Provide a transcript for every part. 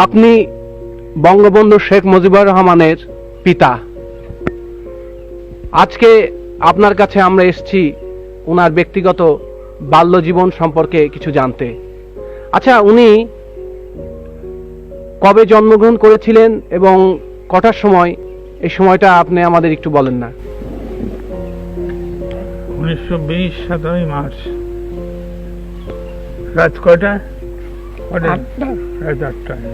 আপনি বঙ্গবন্ধু শেখ মুজিবুর রহমানের পিতা। আজকে আপনার কাছে আমরা এসেছি ওনার ব্যক্তিগত বাল্য জীবন সম্পর্কে কিছু জানতে। আচ্ছা, উনি কবে জন্মগ্রহণ করেছিলেন এবং কটার সময়, এই সময়টা আপনি আমাদের একটু বলেন না। 1920 7ই মার্চ। রাত কয়টা? রাত 8টায়।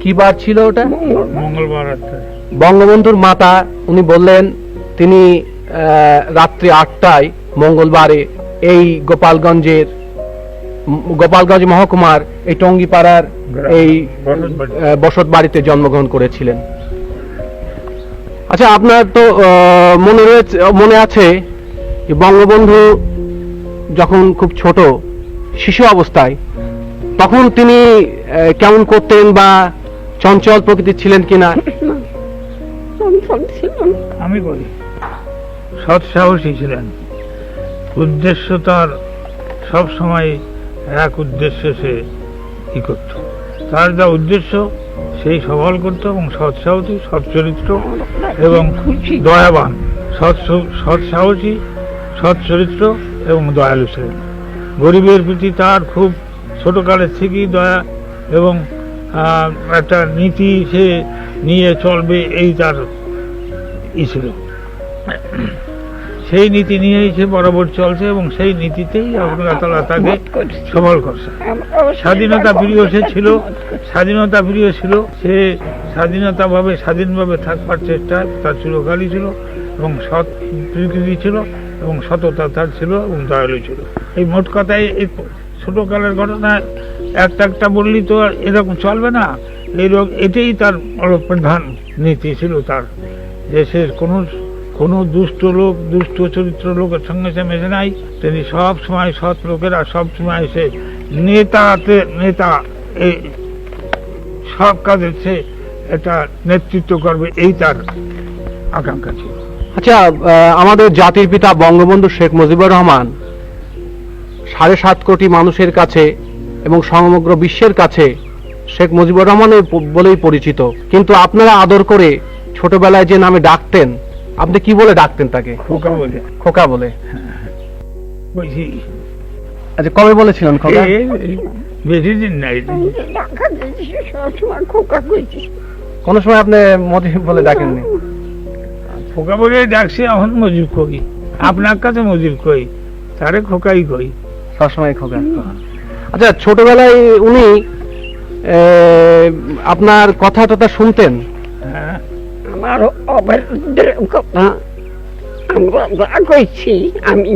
কি বার ছিল ওটা? মঙ্গলবার 8টায়। বঙ্গবন্ধুর মাতা উনি বললেন তিনি রাত্রি 8টায় মঙ্গলবারে এই গোপালগঞ্জ মহকুমার এই টঙ্গিপাড়ার এই বসত বাড়িতে জন্মগ্রহণ করেছিলেন। আচ্ছা, আপনার তো মনে আছে যে বঙ্গবন্ধু যখন খুব ছোট শিশু অবস্থায় তখন তিনি কেমন করতেন বা চঞ্চল প্রকৃতির ছিলেন কিনা? আমি বলি, সৎ সাহসী ছিলেন। উদ্দেশ্য তার সব সময় এক উদ্দেশ্য, সে কি করত, তার যা উদ্দেশ্য সেই সফল করত, এবং সৎ সাহসী, সৎ চরিত্র এবং দয়াবান। সৎ সাহসী, সৎ চরিত্র এবং দয়ালু ছিলেন। গরিবের প্রতি তার খুব ছোটকালের থেকেই দয়া এবং একটা নীতি সে নিয়ে চলবে, এই তার ছিল। সেই নীতি নিয়েই সে বরাবর চলছে এবং সেই নীতিতেই আল্লাহ তাআলা তাকে সফল করছে। স্বাধীনতা প্রিয় সে ছিল, স্বাধীনতা প্রিয় ছিল। সে স্বাধীনভাবে থাকবার চেষ্টা তার চিরকালই ছিল, এবং সৎ প্রকৃতি ছিল, এবং সততা তার ছিল, এবং দয়ালু ছিল। এই মোট কথায় এই ছোটকালের ঘটনা একটা বললেই তো আর এরকম চলবে না। এটাই তার প্রধান নীতি ছিল তার, যে সে কোনো দুষ্ট চরিত্র লোকের সঙ্গে সে মেশে নাই। তিনি সব সময় সৎ লোকেরা সব সময় সে নেতা, এই সব কাজে সে এটা নেতৃত্ব করবে, এই তার আকাঙ্ক্ষা ছিল। আচ্ছা, আমাদের জাতির পিতা বঙ্গবন্ধু শেখ মুজিবুর রহমান 7.5 কোটি মানুষের কাছে এবং সমগ্র বিশ্বের কাছে শেখ মুজিবুর রহমানের বলেই পরিচিত। কিন্তু আপনারা আদর করে ছোটবেলায় যে নামে ডাকতেন, আপনি কি বলে ডাকতেন তাকে? খোকা বলে। খোকা বলে। বলছি, আচ্ছা, কবে বলেছিলেন খোকা? বেশি দিন নাই। কোন সময় আপনি মুজিব বলে ডাকেননি? খোকা বলে ডাকছি, এখন মজিব কই, আপনার কাছে মজিব কই, তারে খোকাই কই, সবসময় খোকা। আচ্ছা, ছোটবেলায় উনি আপনার কথা টথা শুনতেন? হ্যাঁ, আমার অভদ্র কথা আমরা যা কইছি আমি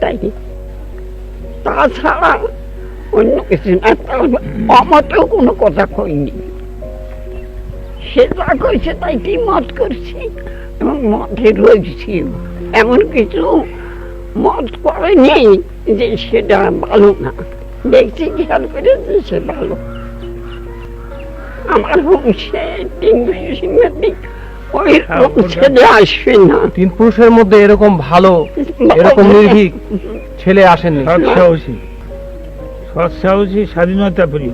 তাই, তাছাড়া অন্য কিছু না। অমতেও কোনো কথা কইনি, সে যা কইছে তাই কি মত করছি এবং মতে রয়েছি। এমন কিছু মত করেনি যে সেটা ভালো না, দেখছি খেয়াল করে যে সে ভালো। আমার বংশে 3 পুরুষের দিক ওই ছেলে আসবে না। 3 পুরুষের মধ্যে এরকম ভালো, এরকম নির্ভীক ছেলে আসেননি। সৎ সাহসী, স্বাধীনতা প্রিয়।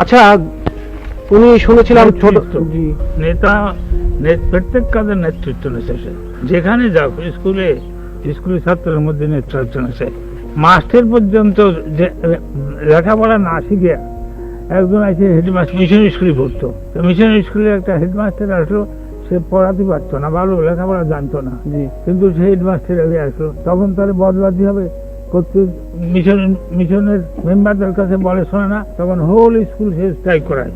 আচ্ছা, উনি শুনেছিলাম ছোট নেতা, প্রত্যেক কাজের নেতৃত্ব নেছে। যেখানে যাও, স্কুলে ছাত্রের মধ্যে নেতৃত্ব নেছে। মাস্টার পর্যন্ত লেখাপড়া না শিখে একজন আছে হেডমাস্টার, মিশন স্কুলে পড়তো। মিশন স্কুলে একটা হেডমাস্টার আসলো, সে পড়াতে পারতো না, ভালো লেখাপড়া জানতো না, কিন্তু সে হেডমাস্টার আগে আসলো। তখন তার বদলাতে হবে, মিশনের মেম্বারদের কাছে বলে শোনে না, তখন হোল স্কুল সে স্ট্রাইক করায়।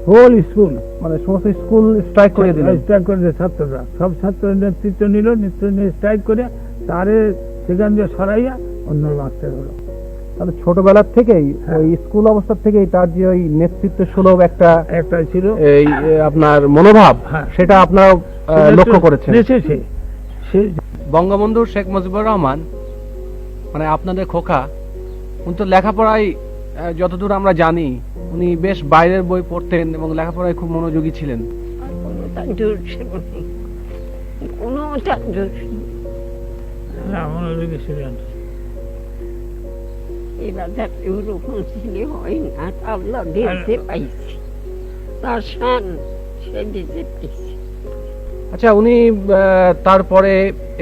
হোল স্কুল মানে সমস্ত স্কুল স্ট্রাইক করে দিল। স্ট্রাইক করে দেয় ছাত্ররা, সব ছাত্রের নেতৃত্ব নিয়ে স্ট্রাইক করে তারে সেখান দিয়ে সরাইয়া অন্য মাস্টার হলো। তাহলে ছোটবেলার থেকেই ওই স্কুল অবস্থা থেকেই তার যে ওই নেতৃত্ব সুলভ একটা ছিল এই আপনার মনোভাব, সেটা আপনারা লক্ষ্য করেছেন। বঙ্গবন্ধু শেখ মুজিবুর রহমান মানে আপনাদের খোকা, উনি তো লেখাপড়ায় যতদূর আমরা জানি উনি বেশ বাইরের বই পড়তেন এবং লেখাপড়ায় খুব মনোযোগী ছিলেন। এবার ওরকম ছেলে হয় না, আল্লাহ দিতে পাইছি, তার শান সে দিতে পাইছি। আচ্ছা, উনি তারপরে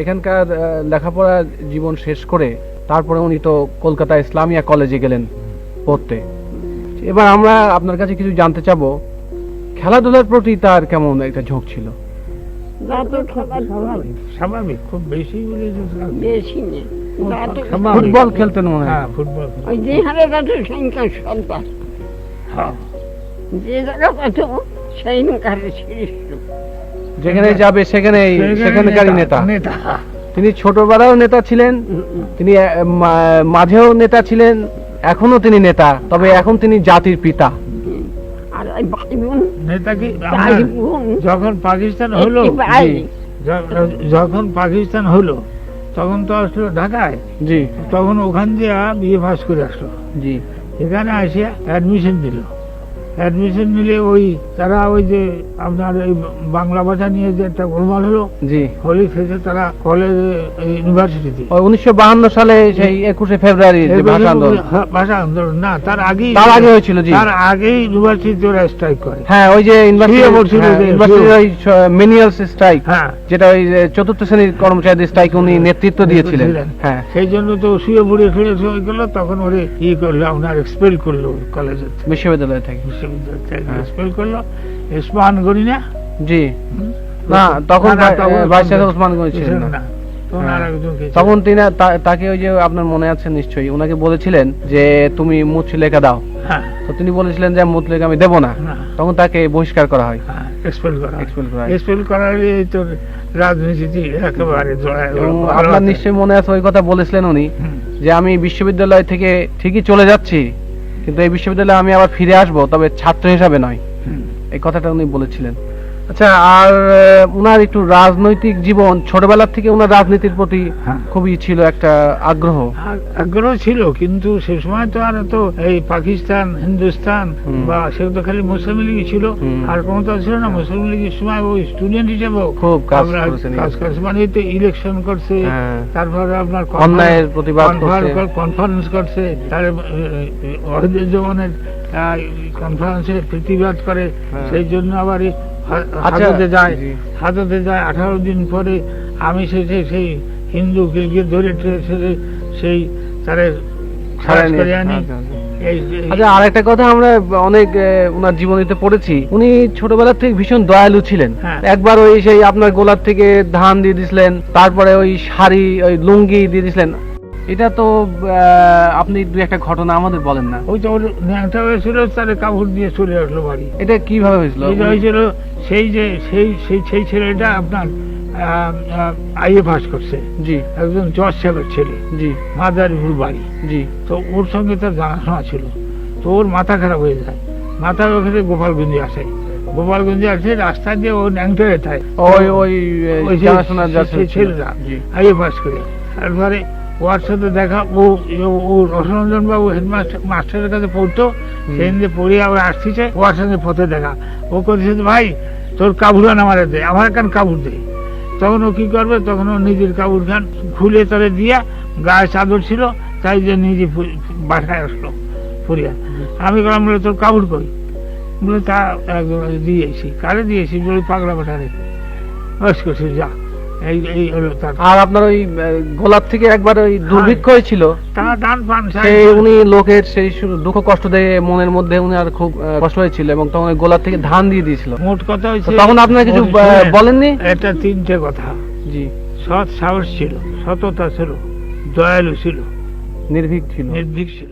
এখানকার লেখাপড়া জীবন শেষ করে তারপরে উনি তো কলকাতা ইসলামিয়া কলেজে গেলেন পড়তে। এবার আমরা আপনার কাছে কিছু জানতে চাবো, খেলাধুলার প্রতি তার কেমন একটা ঝোঁক ছিল? যত খেলাধুলা স্বাভাবিক, খুব বেশি বলে যে বেশি নেই, যত স্বাভাবিক। ফুটবল খেলতেন মনে হয়। হ্যাঁ, ফুটবল। ওই যে হারে যত সংখ্যা সন্তান, হ্যাঁ, যে জায়গা পাতো সেই কারে শ্রেষ্ঠ। যেখানে যাবে সেখানকারই নেতা। নেতা। তিনি ছোটবেলাও নেতা ছিলেন, তিনি মাঝেও নেতা ছিলেন, এখনো তিনি নেতা, তবে এখন তিনি জাতির পিতা। আর এই ভাই বোন, নেতা কি ভাই বোন, যখন পাকিস্তান হলো, একটি ভাই, যখন পাকিস্তান হলো তখন তো আসলো ঢাকায়, জি তখন ওখান দিয়ে বিয়ে পাস করে আসলো, জি এখানে আসে অ্যাডমিশন দিল। অ্যাডমিশন নিলে ওই তারা ওই যে আপনার এই বাংলা ভাষা নিয়ে যে একটা গোলমাল হলো, জি হলি থেকে তারা কলেজে ইউনিভার্সিটিতে 1952 সালে সেই 21শে ফেব্রুয়ারি যে ভাষা আন্দোলন। ভাষা আন্দোলন না, তার আগে হয়েছিল। জি, তার আগেই ইউনিভার্সিটি ওরা স্ট্রাইক করে। হ্যাঁ, ওই যে ইউনিভার্সিটির মেনিয়াল স্ট্রাইক, হ্যাঁ, যেটা ওই যে চতুর্থ শ্রেণীর কর্মচারীদের স্ট্রাইক উনি নেতৃত্ব দিয়েছিলেন। হ্যাঁ, সেই জন্য তো শুয়ে পড়ে ফিরে হয়ে গেল, তখন ওরে ই করলো, আপনার এক্সপেল করলো কলেজের বিশ্ববিদ্যালয় থেকে। বিশ্ববিদ্যালয় থেকে হ্যাঁ। এক্সপেল করলো। ইসমান গনি না? জি, না তখন না, তখন ভাইস চ্যান্সেলর ওসমান গনি ছিলেন না। না, তখন হ্যাঁ। আরেকজনকে ছিল। তখন তিনি তাকে ওই যে আপনার মনে আছে নিশ্চয়ই, ওনাকে বলেছিলেন যে তুমি মুচলেখা দাও, হ্যাঁ, তো তিনি বলেছিলেন যে মুচলেখা আমি দেবো না, না, তখন তাকে বহিষ্কার করা হয়। হ্যাঁ, এক্সপেল করা। Expel করা হয়। এক্সপেল করার এই তো রাজনীতি একেবারে জড়ায় এবং গেল। আপনার নিশ্চয়ই মনে আছে ওই কথা বলেছিলেন উনি, হুম, যে আমি বিশ্ববিদ্যালয় থেকে ঠিকই চলে যাচ্ছি, কিন্তু এই বিশ্ববিদ্যালয়ে আমি আবার ফিরে আসবো, তবে ছাত্র হিসাবে নয়। হুম। এই কথাটা উনি বলেছিলেন। আচ্ছা, আর উনার একটু রাজনৈতিক জীবন, ছোটবেলা থেকে উনার রাজনীতির প্রতি হ্যাঁ। খুবই ছিল একটা আগ্রহ। আগ্রহ ছিল, কিন্তু সে সময় তো আর তো এই পাকিস্তান, হিন্দুস্তান হুম। বা সে তো খালি মুসলিম লীগই ছিল, হুম। আর কোনো তো ছিল না। মুসলিম লীগের সময় ওই স্টুডেন্ট হিসেবেও খুব কাজ আমরা করেছেন। কাজ করছে, মানে এই তো ইলেকশন করছে, হ্যাঁ। তারপরে আপনার অন্যায়ের প্রতিবাদ করছে। কনফারেন্স করছে, তার ওয়াহিদুর জামানের কনফারেন্সের প্রতিবাদ করে। হ্যাঁ। সেই জন্য আবার এই আচ্ছা, হাজতে যায়, জি। হাজতে যায় 18 দিন পরে। আমি সেই হিন্দু গিলগির ধরে সেই তারে খারাজ করে আনি। আচ্ছা, আর একটা কথা আমরা অনেক ওনার জীবনীতে পড়েছি, উনি ছোটবেলা থেকে ভীষণ দয়ালু ছিলেন। হ্যাঁ। একবার ওই সেই আপনার গোলার থেকে ধান দিয়ে দিছিলেন, তারপরে ওই শাড়ি, ওই লুঙ্গি দিয়ে দিছিলেন। এটা তো আপনি দুই একটা ঘটনা আমাদের বলেন না। ওই তো ওর ন্যাংটা হয়েছিল, তারে কাপড় দিয়ে চলে আসলো বাড়ি। এটা কিভাবে হয়েছিল? এটা হয়েছিল সেই ছেলেটা আপনার আইএ পাস করছে, জি একজন জজ সাহেবের ছেলে, জি মাদারীপুর বাড়ি। জি তো ওর সঙ্গে তার জানাশোনা ছিল, তো ওর মাথা খারাপ হয়ে যায়। মাথা ওখানে গোপালগঞ্জে আসে, গোপালগঞ্জে আসে রাস্তা দিয়ে ও ন্যাংটা যেতায়। ওই ওই ওই যে জানাশোনা ছেলেরা জি আইএ পাস করে, তারপরে ওর সাথে দেখা, ও রসরঞ্জন বাবু হেডমাস্টার মাস্টারের কাছে পড়তো, সেদিন যে পড়ে আবার আসছে, ওর সঙ্গে পথে দেখা। ও করেছে, ভাই তোর কাবুরান আমার দে, আমার কান কাবুর দে। তখন ও কি করবে, তখন ও নিজের কাবুর খান খুলে তারে দিয়া, গায়ে চাদর ছিল, তাই যে নিজে বাসায় আসলো ফুরিয়া। আমি বললাম, বলে তোর কাবুর কই? বলে তা একদম দিয়েছি। কারে দিয়েছি? বলে পাগলা বাটারে। বয়স করছি, যা। এই হলো তার। আর আপনার ওই গোলাপ থেকে একবার ওই দুর্ভিক্ষ হয়েছিল, তারা দান পান সেই উনি লোকের সেই দুঃখ কষ্ট দিয়ে মনের মধ্যে উনি আর খুব কষ্ট হয়েছিল, এবং তখন ওই গোলাপ থেকে ধান দিয়ে দিয়েছিল। মোট কথা তো হয়েছে, তখন আপনার কিছু বলেননি? এটা তিনটে কথা। জি, সৎ সাহস ছিল, সততা ছিল, দয়ালু ছিল, নির্ভীক ছিল। নির্ভীক ছিল।